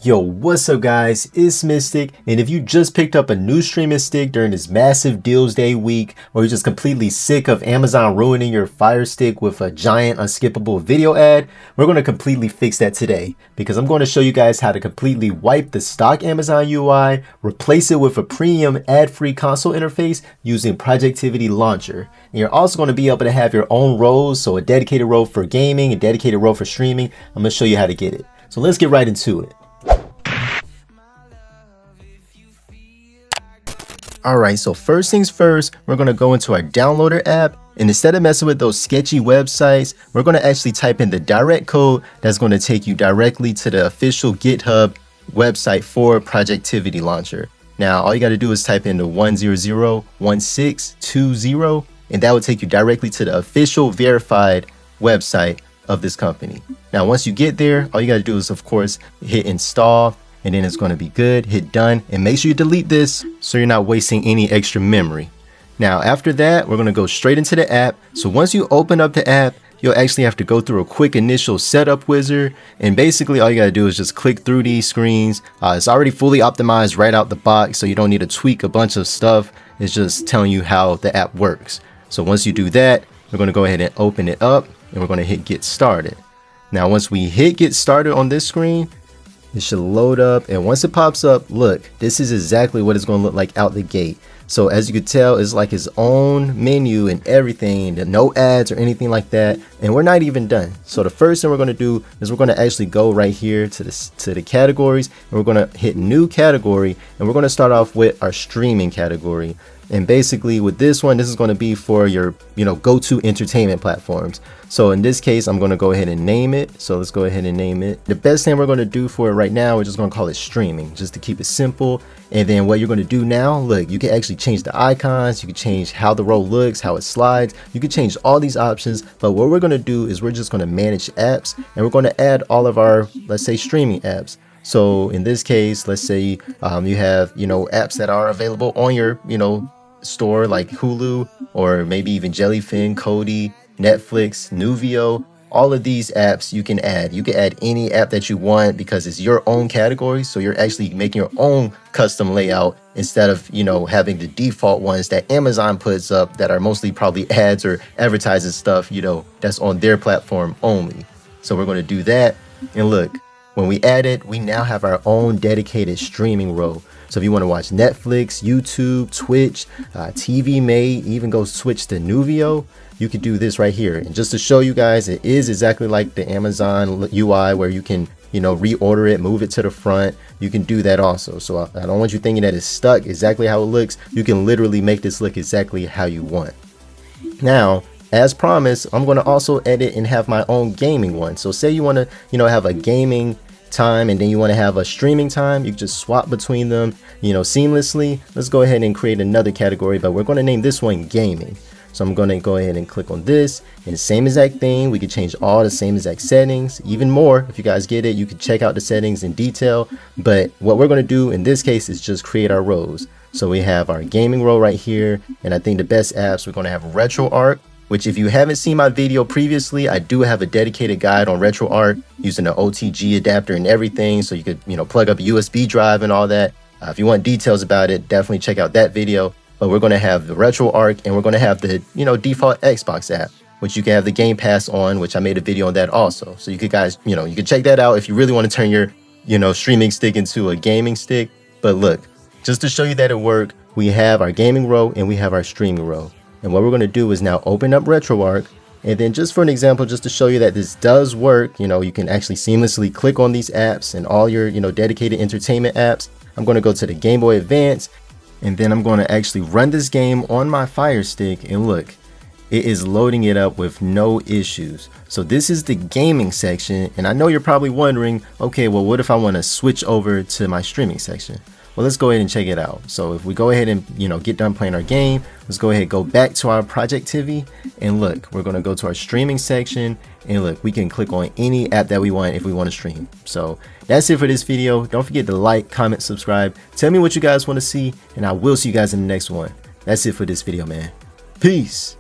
Yo, what's up guys, it's Mistic, and if you just picked up a new streaming stick during this massive deals day week, or you're just completely sick of Amazon ruining your Fire Stick with a giant unskippable video ad, we're going to completely fix that today, because I'm going to show you guys how to completely wipe the stock Amazon UI, replace it with a premium ad-free console interface using Projectivy Launcher. And you're also going to be able to have your own roles, so a dedicated role for gaming, a dedicated role for streaming. I'm going to show you how to get it. So let's get right into it. Alright, so first things first, we're going to go into our downloader app, and instead of messing with those sketchy websites, we're going to actually type in the direct code that's going to take you directly to the official GitHub website for Projectivy Launcher. Now, all you got to do is type in the 1001620, and that will take you directly to the official verified website of this company. Now, once you get there, all you got to do is, of course, hit install. And then it's going to be good, hit done, and make sure you delete this so you're not wasting any extra memory. Now after that, we're going to go straight into the app. So once you open up the app, you'll actually have to go through a quick initial setup wizard, and basically all you got to do is just click through these screens. It's already fully optimized right out the box, so you don't need to tweak a bunch of stuff. It's just telling you how the app works. So once you do that, we're going to go ahead and open it up, and we're going to hit get started. Now once we hit get started on this screen, it should load up, and once it pops up, look, this is exactly what it's going to look like out the gate. So as you can tell, it's like its own menu and everything, no ads or anything like that, and we're not even done. So the first thing we're going to do is we're going to actually go right here to the categories, and we're going to hit new category, and we're going to start off with our streaming category. And basically with this one, this is going to be for your go-to entertainment platforms. So in this case, I'm going to go ahead and name it. So let's go ahead and name it. The best thing we're going to do for it right now, we're just going to call it streaming, just to keep it simple. And then what you're going to do now, look, you can actually change the icons, you can change how the role looks, how it slides, you can change all these options. But what we're going to do is we're just going to manage apps, and we're going to add all of our, let's say, streaming apps. So in this case, let's say you have apps that are available on your store, like Hulu, or maybe even Jellyfin, Kodi, Netflix, Nuvio. All of these apps you can add. You can add any app that you want because it's your own category. So you're actually making your own custom layout instead of having the default ones that Amazon puts up that are mostly probably ads or advertising stuff that's on their platform only. So we're going to do that, and look, when we add it, we now have our own dedicated streaming row. So if you want to watch Netflix, YouTube, Twitch, TV Mate, even go switch to Nuvio, you could do this right here. And just to show you guys, it is exactly like the Amazon UI where you can reorder it, move it to the front. You can do that also. So I don't want you thinking that it's stuck exactly how it looks. You can literally make this look exactly how you want. Now, as promised, I'm going to also edit and have my own gaming one. So say you want to have a gaming time and then you want to have a streaming time, you can just swap between them seamlessly. Let's go ahead and create another category, but we're going to name this one gaming. So I'm going to go ahead and click on this, and the same exact thing, we can change all the same exact settings, even more. If you guys get it, you can check out the settings in detail, but what we're going to do in this case is just create our rows. So we have our gaming row right here, and I think the best apps, we're going to have RetroArch, which if you haven't seen my video previously, I do have a dedicated guide on RetroArch using the OTG adapter and everything. So you could, plug up a USB drive and all that. If you want details about it, definitely check out that video. But we're going to have the RetroArch, and we're going to have the, default Xbox app, which you can have the Game Pass on, which I made a video on that also. So you could guys, you can check that out if you really want to turn your, streaming stick into a gaming stick. But look, just to show you that it worked, we have our gaming row and we have our streaming row. And what we're going to do is now open up RetroArch, and then just for an example, just to show you that this does work, you can actually seamlessly click on these apps and all your, dedicated entertainment apps. I'm going to go to the Game Boy Advance, and then I'm going to actually run this game on my Fire Stick, and look, it is loading it up with no issues. So this is the gaming section, and I know you're probably wondering, okay, well, what if I want to switch over to my streaming section? Well, let's go ahead and check it out. So if we go ahead and get done playing our game, let's go ahead and go back to our Projectivy, and look, we're going to go to our streaming section, and look, we can click on any app that we want if we want to stream. So that's it for this video. Don't forget to like, comment, subscribe, tell me what you guys want to see, and I will see you guys in the next one. That's it for this video, man. Peace.